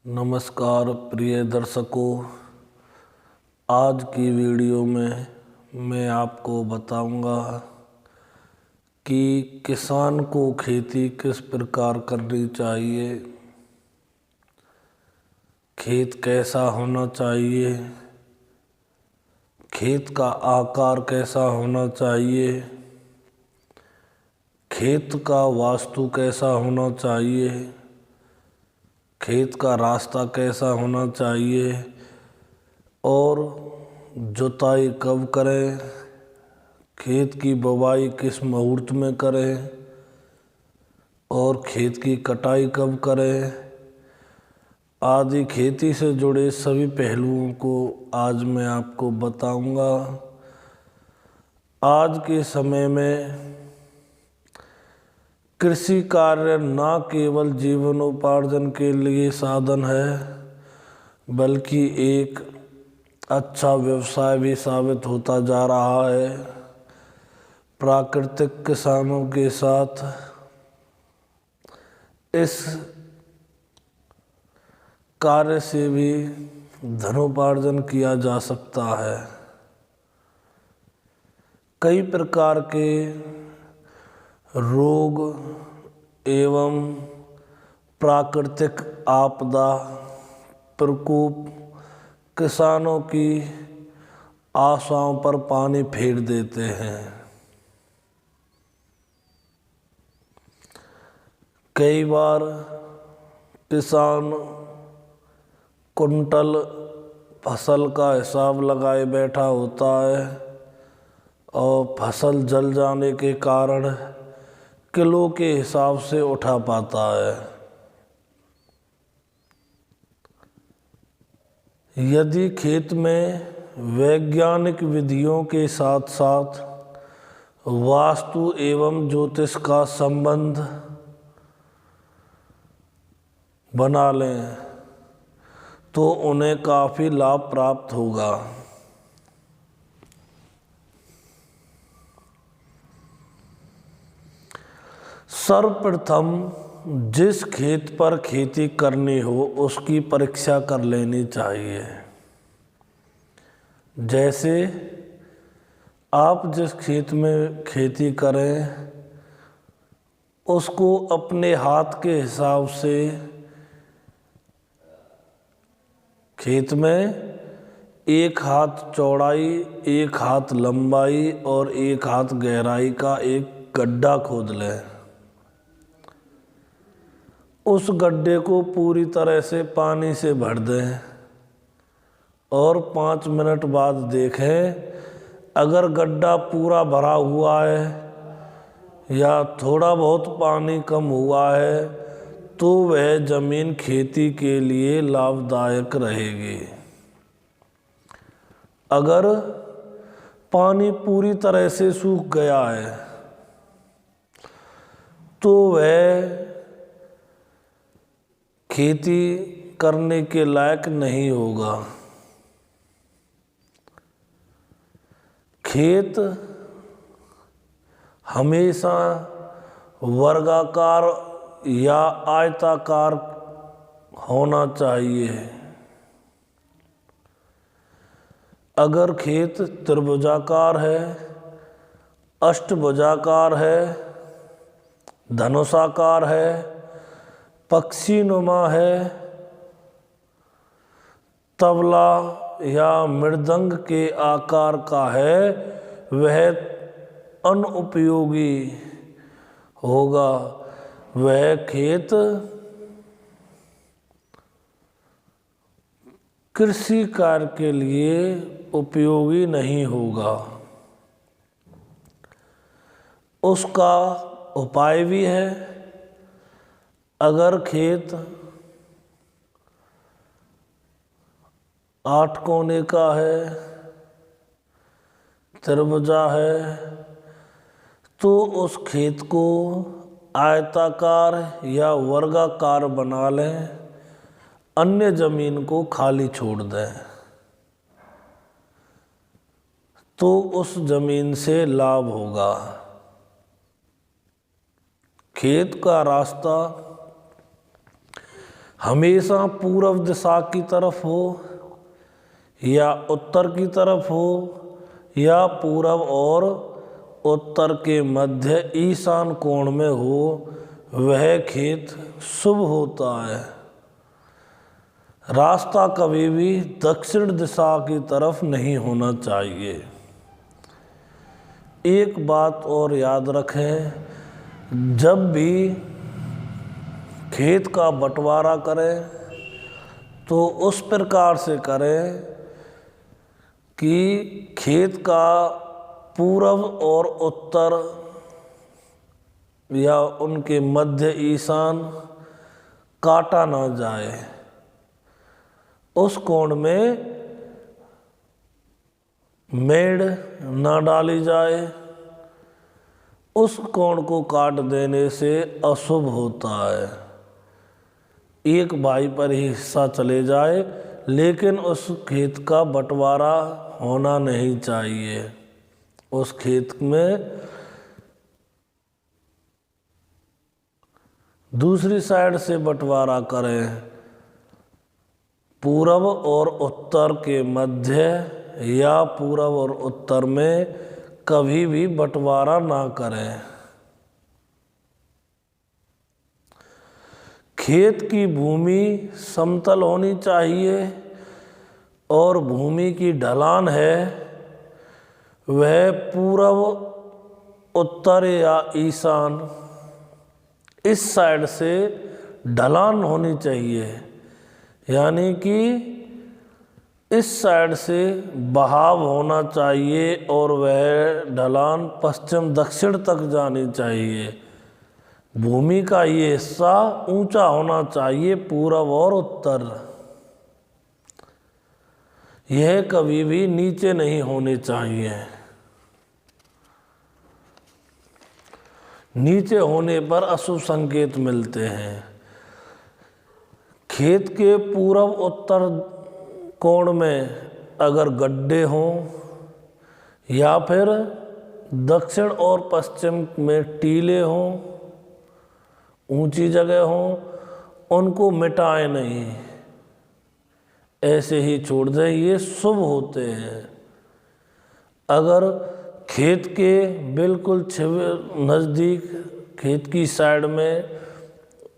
नमस्कार प्रिय दर्शकों, आज की वीडियो में मैं आपको बताऊंगा कि किसान को खेती किस प्रकार करनी चाहिए, खेत कैसा होना चाहिए, खेत का आकार कैसा होना चाहिए, खेत का वास्तु कैसा होना चाहिए, खेत का रास्ता कैसा होना चाहिए और जुताई कब करें, खेत की बुवाई किस मुहूर्त में करें और खेत की कटाई कब करें आदि खेती से जुड़े सभी पहलुओं को आज मैं आपको बताऊंगा। आज के समय में कृषि कार्य न केवल जीवनोपार्जन के लिए साधन है बल्कि एक अच्छा व्यवसाय भी साबित होता जा रहा है। प्राकृतिक किसानों के साथ इस कार्य से भी धनोपार्जन किया जा सकता है। कई प्रकार के रोग एवं प्राकृतिक आपदा प्रकोप किसानों की आशाओं पर पानी फेर देते हैं। कई बार किसान कुंटल फसल का हिसाब लगाए बैठा होता है और फसल जल जाने के कारण किलो के हिसाब से उठा पाता है। यदि खेत में वैज्ञानिक विधियों के साथ साथ वास्तु एवं ज्योतिष का संबंध बना लें तो उन्हें काफ़ी लाभ प्राप्त होगा। सर्वप्रथम जिस खेत पर खेती करनी हो उसकी परीक्षा कर लेनी चाहिए। जैसे आप जिस खेत में खेती करें उसको अपने हाथ के हिसाब से खेत में एक हाथ चौड़ाई, एक हाथ लंबाई और एक हाथ गहराई का एक गड्ढा खोद लें। उस गड्ढे को पूरी तरह से पानी से भर दें और 5 मिनट बाद देखें अगर गड्ढा पूरा भरा हुआ है या थोड़ा बहुत पानी कम हुआ है तो वह जमीन खेती के लिए लाभदायक रहेगी। अगर पानी पूरी तरह से सूख गया है तो वह खेती करने के लायक नहीं होगा। खेत हमेशा वर्गाकार या आयताकार होना चाहिए। अगर खेत त्रिभुजाकार है, अष्टभुजाकार है, धनुषाकार है, पक्षीनुमा है, तबला या मृदंग के आकार का है वह अनुपयोगी होगा। वह खेत कृषि कार्य के लिए उपयोगी नहीं होगा। उसका उपाय भी है। अगर खेत 8 कोने का है, त्रिभुजा है तो उस खेत को आयताकार या वर्गाकार बना लें, अन्य जमीन को खाली छोड़ दें तो उस जमीन से लाभ होगा। खेत का रास्ता हमेशा पूर्व दिशा की तरफ हो या उत्तर की तरफ हो या पूर्व और उत्तर के मध्य ईशान कोण में हो, वह खेत शुभ होता है। रास्ता कभी भी दक्षिण दिशा की तरफ नहीं होना चाहिए। एक बात और याद रखें, जब भी खेत का बंटवारा करें तो उस प्रकार से करें कि खेत का पूर्व और उत्तर या उनके मध्य ईशान काटा ना जाए, उस कोण में मेड़ ना डाली जाए। उस कोण को काट देने से अशुभ होता है। एक भाई पर ही हिस्सा चले जाए, लेकिन उस खेत का बंटवारा होना नहीं चाहिए। उस खेत में दूसरी साइड से बंटवारा करें। पूर्व और उत्तर के मध्य या पूर्व और उत्तर में कभी भी बंटवारा ना करें। खेत की भूमि समतल होनी चाहिए और भूमि की ढलान है वह पूर्व, उत्तर या ईशान इस साइड से ढलान होनी चाहिए, यानी कि इस साइड से बहाव होना चाहिए और वह ढलान पश्चिम दक्षिण तक जानी चाहिए। भूमि का ये हिस्सा ऊंचा होना चाहिए, पूर्व और उत्तर। यह कभी भी नीचे नहीं होने चाहिए। नीचे होने पर अशुभ संकेत मिलते हैं। खेत के पूर्व उत्तर कोण में अगर गड्ढे हों या फिर दक्षिण और पश्चिम में टीले हों, ऊंची जगह हों, उनको मिटाएं नहीं, ऐसे ही छोड़ दें, ये शुभ होते हैं। अगर खेत के बिल्कुल नज़दीक खेत की साइड में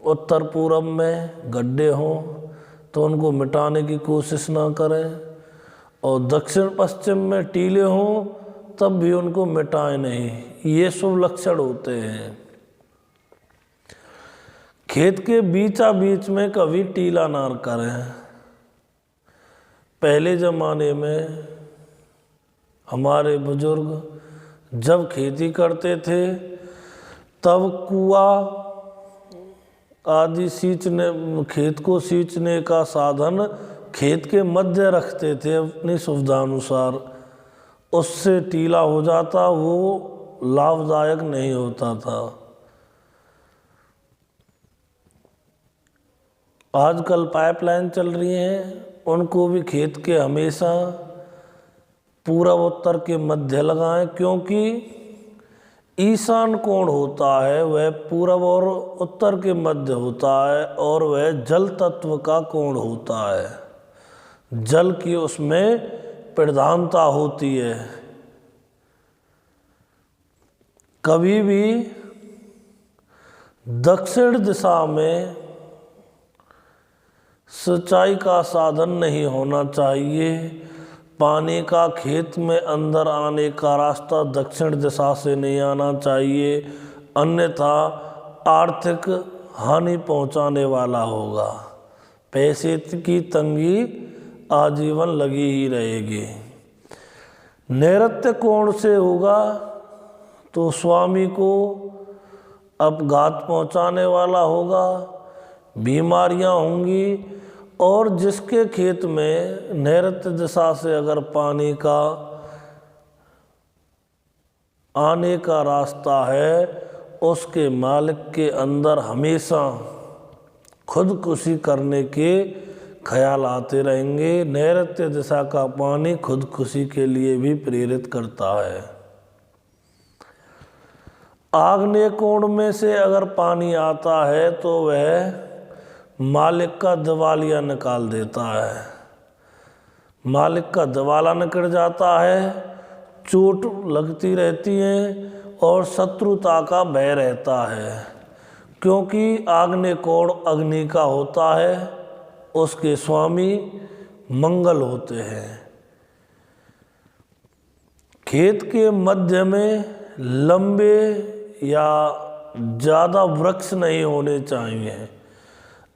उत्तर पूर्व में गड्ढे हों तो उनको मिटाने की कोशिश ना करें, और दक्षिण पश्चिम में टीले हों तब भी उनको मिटाएं नहीं, ये शुभ लक्षण होते हैं। खेत के बीचा बीच में कभी टीला ना करें। पहले ज़माने में हमारे बुजुर्ग जब खेती करते थे तब कुआं आदि सींचने, खेत को सींचने का साधन खेत के मध्य रखते थे अपनी सुविधानुसार। उससे टीला हो जाता, वो लाभदायक नहीं होता था। आजकल पाइपलाइन चल रही हैं, उनको भी खेत के हमेशा पूर्व उत्तर के मध्य लगाएं, क्योंकि ईशान कोण होता है वह पूर्व और उत्तर के मध्य होता है और वह जल तत्व का कोण होता है। जल की उसमें प्रधानता होती है। कभी भी दक्षिण दिशा में सिंचाई का साधन नहीं होना चाहिए। पानी का खेत में अंदर आने का रास्ता दक्षिण दिशा से नहीं आना चाहिए, अन्यथा आर्थिक हानि पहुंचाने वाला होगा। पैसे की तंगी आजीवन लगी ही रहेगी। नैऋत्य कोण से होगा तो स्वामी को अपघात पहुंचाने वाला होगा, बीमारियां होंगी, और जिसके खेत में नैऋत्य दिशा से अगर पानी का आने का रास्ता है, उसके मालिक के अंदर हमेशा खुदकुशी करने के ख्याल आते रहेंगे। नैऋत्य दिशा का पानी खुदकुशी के लिए भी प्रेरित करता है। आग्नेय कोण में से अगर पानी आता है तो वह मालिक का दिवालिया निकाल देता है। मालिक का दिवाला निकल जाता है, चोट लगती रहती है और शत्रुता का भय रहता है, क्योंकि आग्नेयकोण अग्नि का होता है, उसके स्वामी मंगल होते हैं। खेत के मध्य में लंबे या ज़्यादा वृक्ष नहीं होने चाहिए।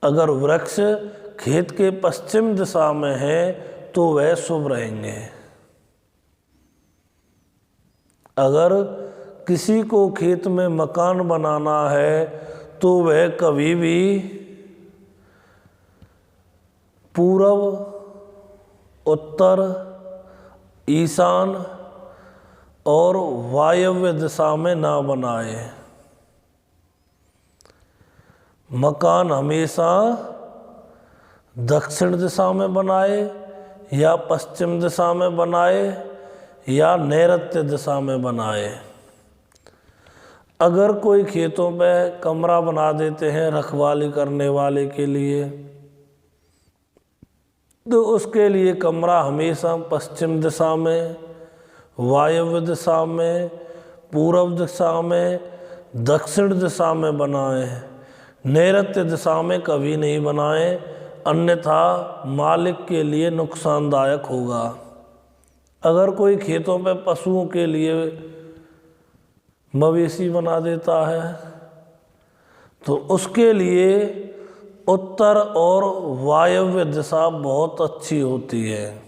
अगर वृक्ष खेत के पश्चिम दिशा में है तो वह शुभ रहेंगे। अगर किसी को खेत में मकान बनाना है तो वह कभी भी पूर्व, उत्तर, ईशान और वायव्य दिशा में ना बनाए। मकान हमेशा दक्षिण दिशा में बनाए या पश्चिम दिशा में बनाए या नैऋत्य दिशा में बनाए। अगर कोई खेतों में कमरा बना देते हैं रखवाली करने वाले के लिए, तो उसके लिए कमरा हमेशा पश्चिम दिशा में, वायव्य दिशा में, पूर्व दिशा में, दक्षिण दिशा में बनाएं। नैऋत्य दिशा में कभी नहीं बनाएं, अन्यथा मालिक के लिए नुकसानदायक होगा। अगर कोई खेतों में पशुओं के लिए मवेशी बना देता है तो उसके लिए उत्तर और वायव्य दिशा बहुत अच्छी होती है।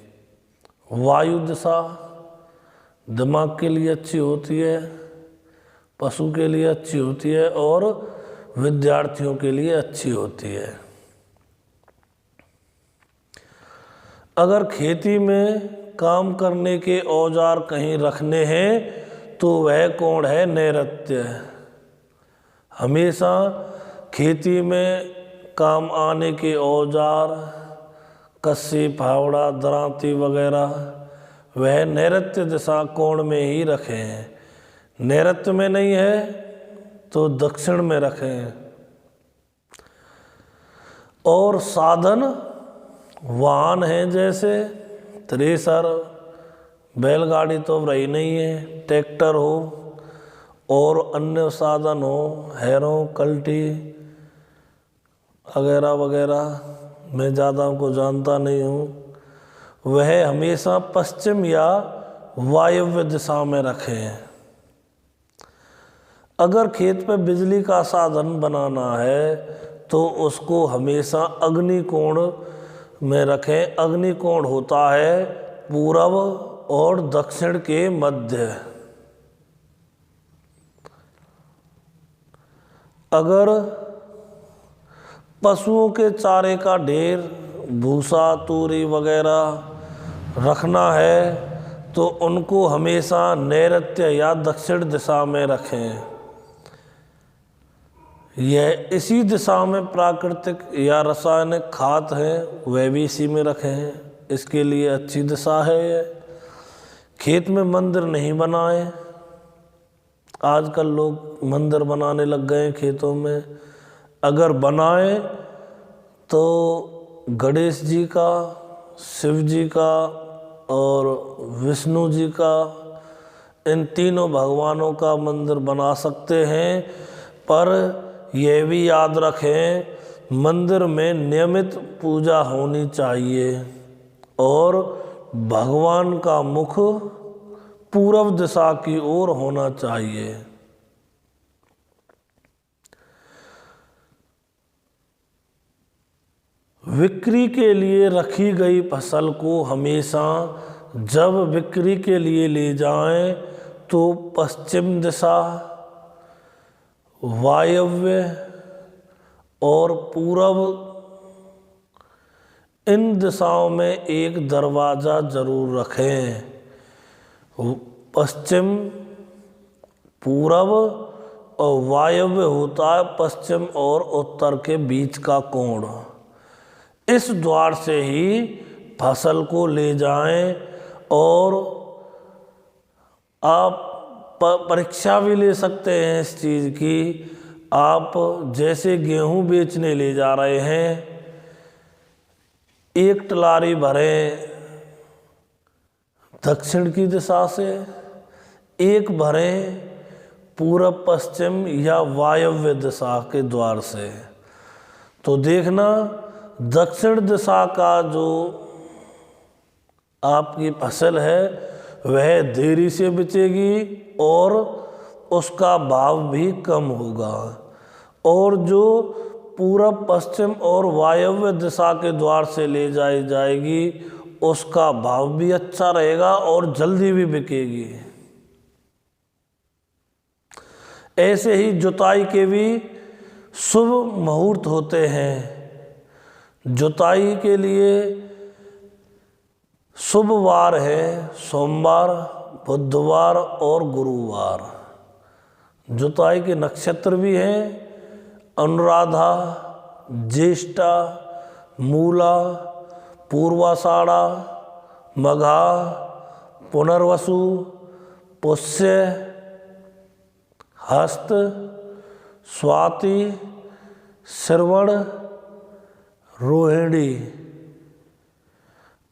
वायु दिशा दिमाग के लिए अच्छी होती है, पशु के लिए अच्छी होती है और विद्यार्थियों के लिए अच्छी होती है। अगर खेती में काम करने के औजार कहीं रखने हैं तो वह कोण है नैऋत्य। हमेशा खेती में काम आने के औजार, कस्सी, फावड़ा, दरांती वगैरह वह नैऋत्य दिशा कोण में ही रखें। नैऋत्य में नहीं है तो दक्षिण में रखें। और साधन वाहन हैं जैसे थ्रेसर, बैलगाड़ी तो रही नहीं है, ट्रैक्टर हो और अन्य साधन हो, हैरों, कल्टी वगैरह वगैरह, मैं ज़्यादा को जानता नहीं हूँ, वह हमेशा पश्चिम या वायव्य दिशा में रखें। अगर खेत पे बिजली का साधन बनाना है तो उसको हमेशा अग्निकोण में रखें। अग्निकोण होता है पूर्व और दक्षिण के मध्य। अगर पशुओं के चारे का ढेर, भूसा, तूरी वगैरह रखना है तो उनको हमेशा नैऋत्य या दक्षिण दिशा में रखें। यह इसी दिशा में प्राकृतिक या रासायनिक खाद है, वह भी इसी में रखें, इसके लिए अच्छी दिशा है यह। खेत में मंदिर नहीं बनाए। आजकल लोग मंदिर बनाने लग गए खेतों में। अगर बनाए तो गणेश जी का, शिव जी का और विष्णु जी का, इन तीनों भगवानों का मंदिर बना सकते हैं। पर यह भी याद रखें मंदिर में नियमित पूजा होनी चाहिए और भगवान का मुख पूर्व दिशा की ओर होना चाहिए। बिक्री के लिए रखी गई फसल को हमेशा जब बिक्री के लिए ले जाएं तो पश्चिम दिशा, वायव्य और पूर्व, इन दिशाओं में एक दरवाज़ा जरूर रखें। पश्चिम, पूर्व और वायव्य होता है पश्चिम और उत्तर के बीच का कोण। इस द्वार से ही फसल को ले जाएं और आप परीक्षा भी ले सकते हैं इस चीज़ की। आप जैसे गेहूं बेचने ले जा रहे हैं, एक टलारी भरें दक्षिण की दिशा से, एक भरें पूरब पश्चिम या वायव्य दिशा के द्वार से। तो देखना दक्षिण दिशा का जो आपकी फसल है वह देरी से बिचेगी और उसका भाव भी कम होगा, और जो पूरब पश्चिम और वायव्य दिशा के द्वार से ले जाई जाएगी उसका भाव भी अच्छा रहेगा और जल्दी भी बिकेगी। ऐसे ही जुताई के भी शुभ मुहूर्त होते हैं। जुताई के लिए शुभ वार है सोमवार, बुधवार और गुरुवार। जुताई के नक्षत्र भी हैं अनुराधा, ज्येष्ठा, मूला, पूर्वाषाढ़ा, मघा, पुनर्वसु, पुष्य, हस्त, स्वाति, श्रवण, रोहिणी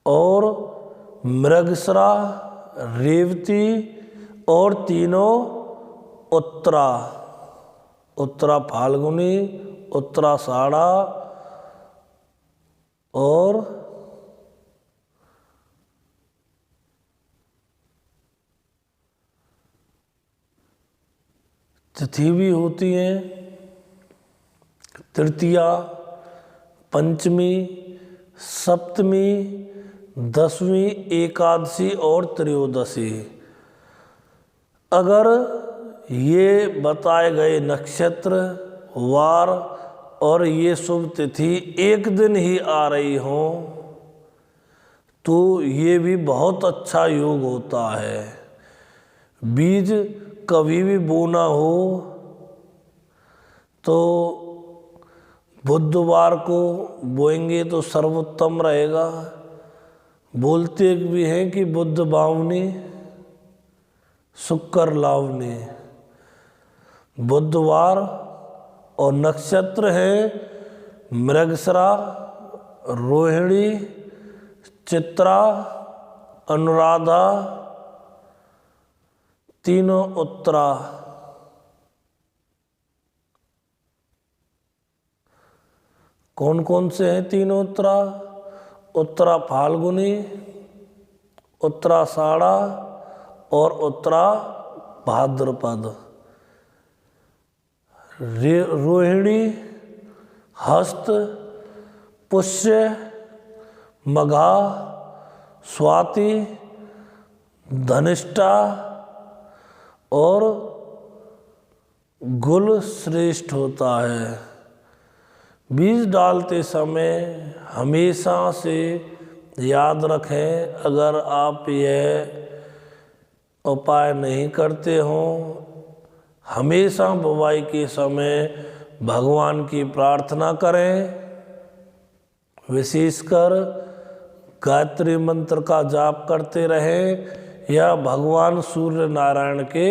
और मृगशिरा, रेवती और तीनों उत्तरा, उत्तरा फाल्गुनी, उत्तराषाढ़ा और तिथि भी होती हैं तृतीया, पंचमी, सप्तमी, दसवीं, एकादशी और त्रयोदशी। अगर ये बताए गए नक्षत्र, वार और ये शुभ तिथि एक दिन ही आ रही हों तो ये भी बहुत अच्छा योग होता है। बीज कभी भी बोना हो तो बुधवार को बोएंगे तो सर्वोत्तम रहेगा। बोलते भी हैं कि बुध बावनी शुक्र लावनी। बुधवार और नक्षत्र है मृगशिरा, रोहिणी, चित्रा, अनुराधा, तीनों उत्तरा। कौन कौन से हैं तीनों उत्तरा? उत्तरा फाल्गुनी, उत्तराषाढ़ा और उत्तरा भाद्रपद। रोहिणी, हस्त, पुष्य, मघा, स्वाति, धनिष्ठा और गुल श्रेष्ठ होता है। बीज डालते समय हमेशा से याद रखें, अगर आप यह उपाय नहीं करते हों, हमेशा बुवाई के समय भगवान की प्रार्थना करें। विशेषकर गायत्री मंत्र का जाप करते रहें या भगवान सूर्य नारायण के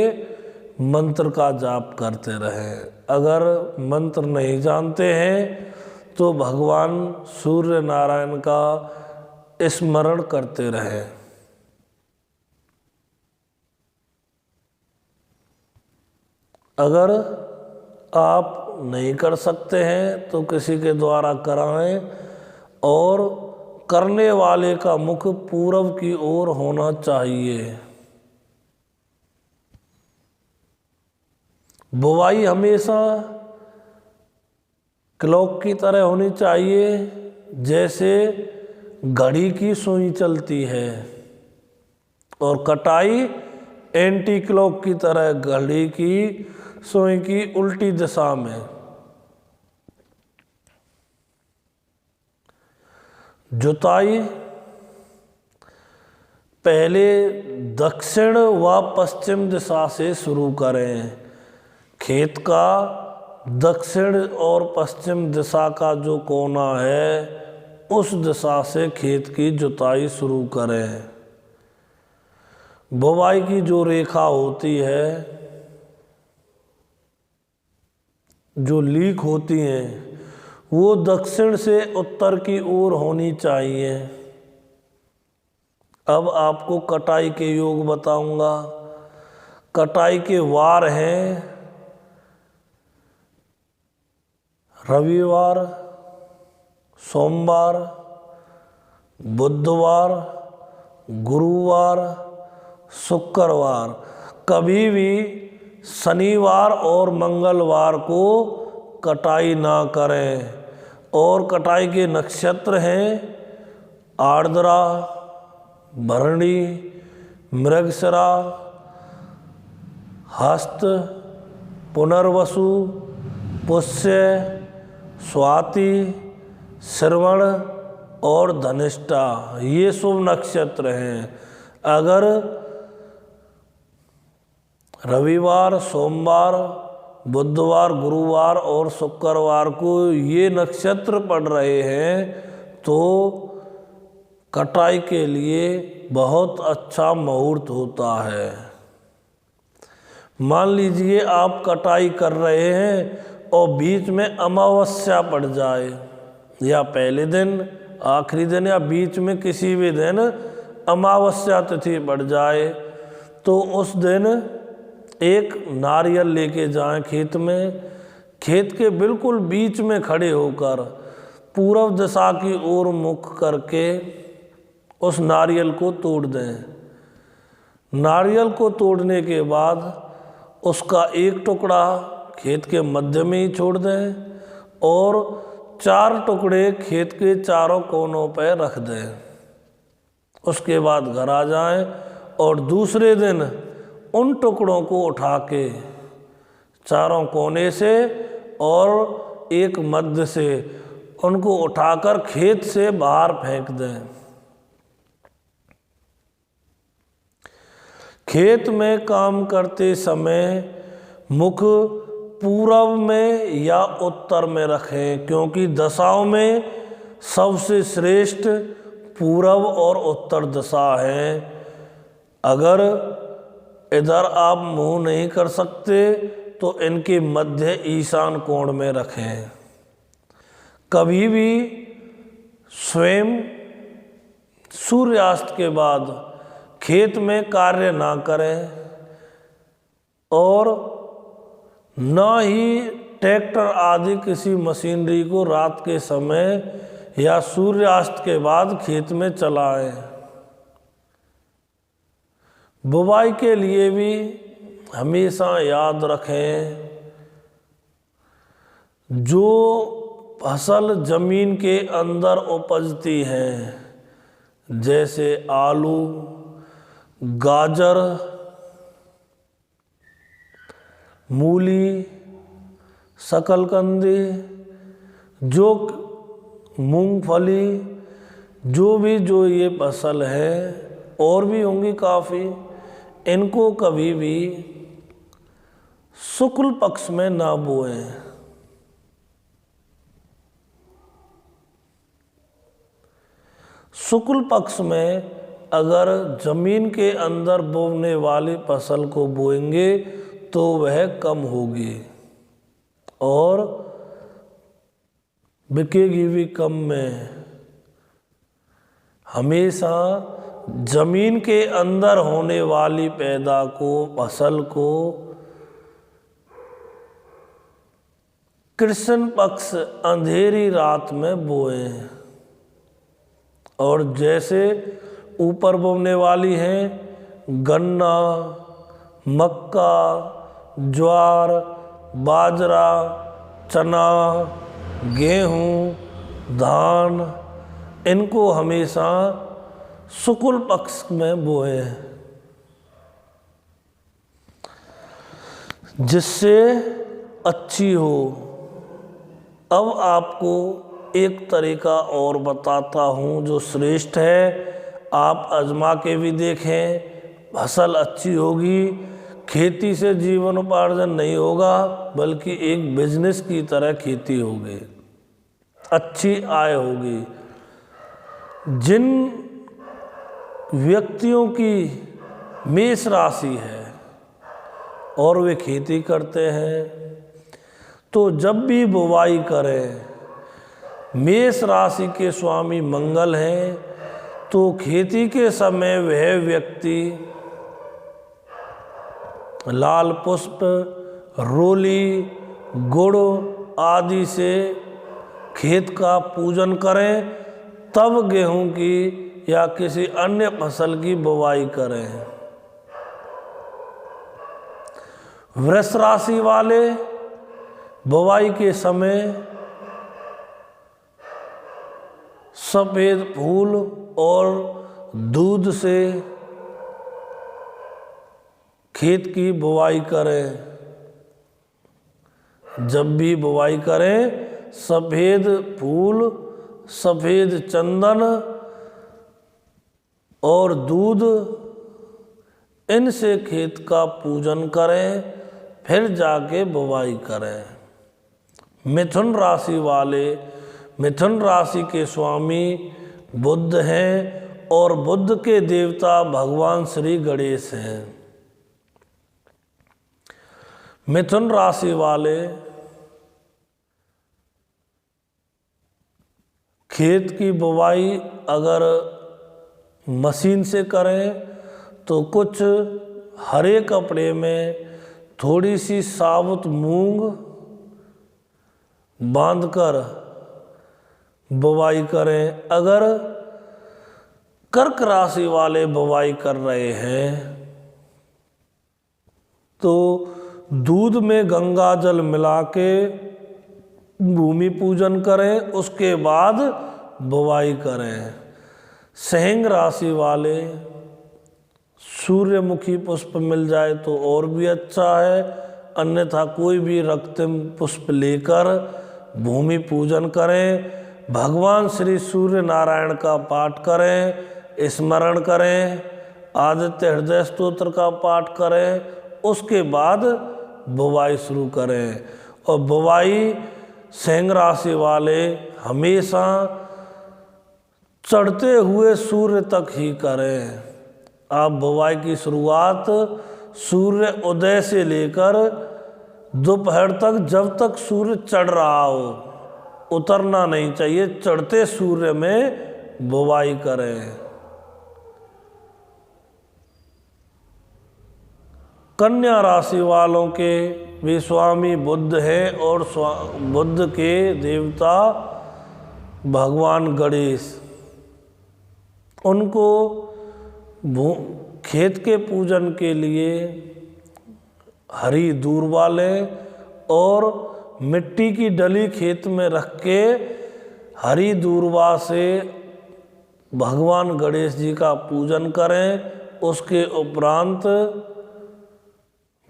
मंत्र का जाप करते रहें। अगर मंत्र नहीं जानते हैं तो भगवान सूर्य नारायण का स्मरण करते रहें। अगर आप नहीं कर सकते हैं तो किसी के द्वारा कराएं और करने वाले का मुख पूरब की ओर होना चाहिए। बुवाई हमेशा क्लॉक की तरह होनी चाहिए, जैसे घड़ी की सुई चलती है, और कटाई एंटी क्लॉक की तरह घड़ी की सुई की उल्टी दिशा में। जुताई पहले दक्षिण व पश्चिम दिशा से शुरू करें। खेत का दक्षिण और पश्चिम दिशा का जो कोना है उस दिशा से खेत की जुताई शुरू करें। बुवाई की जो रेखा होती है जो लीक होती हैं वो दक्षिण से उत्तर की ओर होनी चाहिए। अब आपको कटाई के योग बताऊंगा। कटाई के वार हैं रविवार, सोमवार, बुधवार, गुरुवार, शुक्रवार। कभी भी शनिवार और मंगलवार को कटाई ना करें। और कटाई के नक्षत्र हैं आर्द्रा, भरणी, मृगशिरा, हस्त, पुनर्वसु, पुष्य, स्वाति, श्रवण और धनिष्ठा, ये शुभ नक्षत्र हैं। अगर रविवार, सोमवार, बुधवार, गुरुवार और शुक्रवार को ये नक्षत्र पड़ रहे हैं तो कटाई के लिए बहुत अच्छा मुहूर्त होता है। मान लीजिए आप कटाई कर रहे हैं और बीच में अमावस्या पड़ जाए, या पहले दिन, आखिरी दिन, या बीच में किसी भी दिन अमावस्या तिथि पड़ जाए, तो उस दिन एक नारियल लेके जाएं खेत में। खेत के बिल्कुल बीच में खड़े होकर पूर्व दिशा की ओर मुख करके उस नारियल को तोड़ दें। नारियल को तोड़ने के बाद उसका एक टुकड़ा खेत के मध्य में ही छोड़ दें और 4 टुकड़े खेत के चारों कोनों पर रख दें। उसके बाद घर आ जाएं और दूसरे दिन उन टुकड़ों को उठा के चारों कोने से और एक मध्य से उनको उठाकर खेत से बाहर फेंक दें। खेत में काम करते समय मुख पूर्व में या उत्तर में रखें, क्योंकि दशाओं में सबसे श्रेष्ठ पूर्व और उत्तर दिशा है। अगर इधर आप मुंह नहीं कर सकते तो इनके मध्य ईशान कोण में रखें। कभी भी स्वयं सूर्यास्त के बाद खेत में कार्य ना करें और न ही ट्रैक्टर आदि किसी मशीनरी को रात के समय या सूर्यास्त के बाद खेत में चलाएं। बुवाई के लिए भी हमेशा याद रखें, जो फसल जमीन के अंदर उपजती हैं, जैसे आलू, गाजर, मूली, शकलकंदी, जो मूंगफली, जो ये फसल है, और भी होंगी काफ़ी, इनको कभी भी शुक्ल पक्ष में ना बोएं। शुक्ल पक्ष में अगर जमीन के अंदर बोने वाली फसल को बोएंगे तो वह कम होगी और बिकेगी भी कम में। हमेशा जमीन के अंदर होने वाली पैदा को, फसल को कृष्ण पक्ष अंधेरी रात में बोएं। और जैसे ऊपर बोने वाली हैं गन्ना, मक्का, ज्वार, बाजरा, चना, गेहूँ, धान, इनको हमेशा शुक्ल पक्ष में बोएं, जिससे अच्छी हो। अब आपको एक तरीका और बताता हूँ जो श्रेष्ठ है, आप आजमा के भी देखें, फसल अच्छी होगी। खेती से जीवन उपार्जन नहीं होगा, बल्कि एक बिजनेस की तरह खेती होगी, अच्छी आय होगी। जिन व्यक्तियों की मेष राशि है और वे खेती करते हैं, तो जब भी बुवाई करें, मेष राशि के स्वामी मंगल हैं, तो खेती के समय वह व्यक्ति लाल पुष्प, रोली, गुड़ आदि से खेत का पूजन करें, तब गेहूं की या किसी अन्य फसल की बुवाई करें। वृष राशि वाले बुवाई के समय सफ़ेद फूल और दूध से खेत की बुवाई करें। जब भी बुवाई करें, सफ़ेद फूल, सफ़ेद चंदन और दूध, इनसे खेत का पूजन करें, फिर जाके बुवाई करें। मिथुन राशि वाले, मिथुन राशि के स्वामी बुध हैं और बुध के देवता भगवान श्री गणेश हैं। मिथुन राशि वाले खेत की बुवाई अगर मशीन से करें तो कुछ हरे कपड़े में थोड़ी सी साबुत मूंग बांधकर बुवाई करें। अगर कर्क राशि वाले बुवाई कर रहे हैं तो दूध में गंगा जल मिला के भूमि पूजन करें, उसके बाद बुवाई करें। सिंह राशि वाले सूर्यमुखी पुष्प मिल जाए तो और भी अच्छा है, अन्यथा कोई भी रक्तम पुष्प लेकर भूमि पूजन करें। भगवान श्री सूर्य नारायण का पाठ करें, स्मरण करें, आदित्य हृदय स्तोत्र का पाठ करें, उसके बाद बुवाई शुरू करें। और बुवाई सिंह राशि वाले हमेशा चढ़ते हुए सूर्य तक ही करें। आप बुवाई की शुरुआत सूर्य उदय से लेकर दोपहर तक, जब तक सूर्य चढ़ रहा हो, उतरना नहीं चाहिए, चढ़ते सूर्य में बुवाई करें। कन्या राशि वालों के भी स्वामी बुध हैं और बुध के देवता भगवान गणेश, उनको खेत के पूजन के लिए हरी दूर्वा लें और मिट्टी की डली खेत में रख के हरी दूर्वा से भगवान गणेश जी का पूजन करें। उसके उपरांत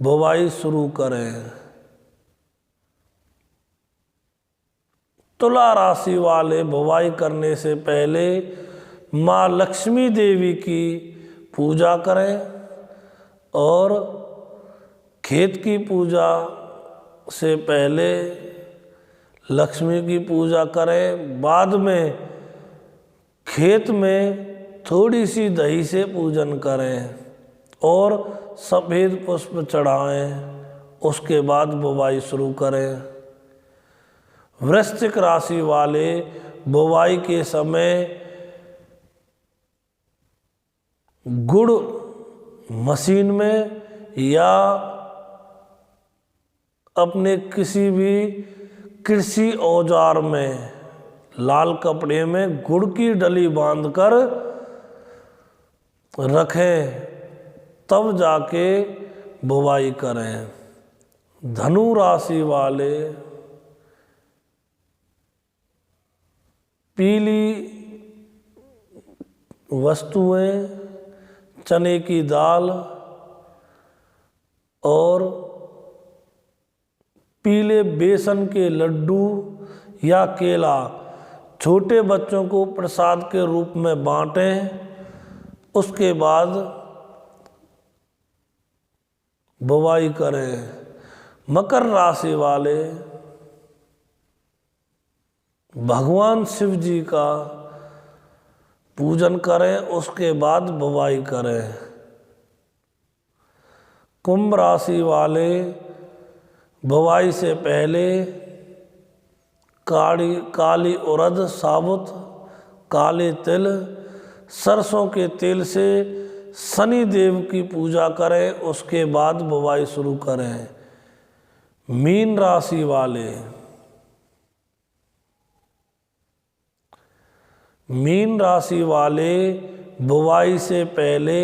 बुवाई शुरू करें। तुला राशि वाले बुवाई करने से पहले माँ लक्ष्मी देवी की पूजा करें और खेत की पूजा से पहले लक्ष्मी की पूजा करें। बाद में खेत में थोड़ी सी दही से पूजन करें और सफ़ेद पुष्प चढ़ाएं, उसके बाद बुवाई शुरू करें। वृश्चिक राशि वाले बुवाई के समय गुड़ मशीन में या अपने किसी भी कृषि औजार में लाल कपड़े में गुड़ की डली बांधकर रखें, तब जाके बुवाई करें। धनु राशि वाले पीली वस्तुएं, चने की दाल और पीले बेसन के लड्डू या केला छोटे बच्चों को प्रसाद के रूप में बांटें। उसके बाद बुवाई करें। मकर राशि वाले भगवान शिव जी का पूजन करें, उसके बाद बुवाई करें। कुंभ राशि वाले बुवाई से पहले काली उड़द साबुत, काले तिल, सरसों के तेल से शनि देव की पूजा करें, उसके बाद बुवाई शुरू करें। मीन राशि वाले, मीन राशि वाले बुवाई से पहले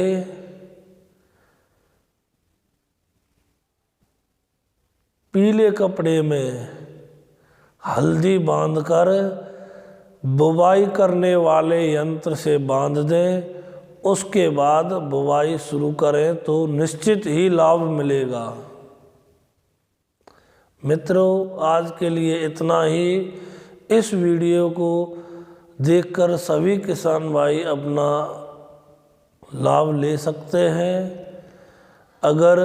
पीले कपड़े में हल्दी बांधकर बुवाई करने वाले यंत्र से बांध दें, उसके बाद बुवाई शुरू करें तो निश्चित ही लाभ मिलेगा। मित्रों, आज के लिए इतना ही। इस वीडियो को देखकर सभी किसान भाई अपना लाभ ले सकते हैं। अगर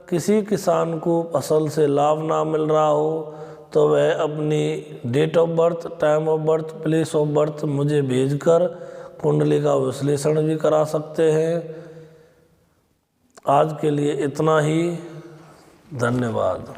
किसी किसान को फसल से लाभ ना मिल रहा हो तो वह अपनी date of birth, time of birth, place of birth मुझे भेजकर कुंडली का विश्लेषण भी करा सकते हैं। आज के लिए इतना ही। धन्यवाद।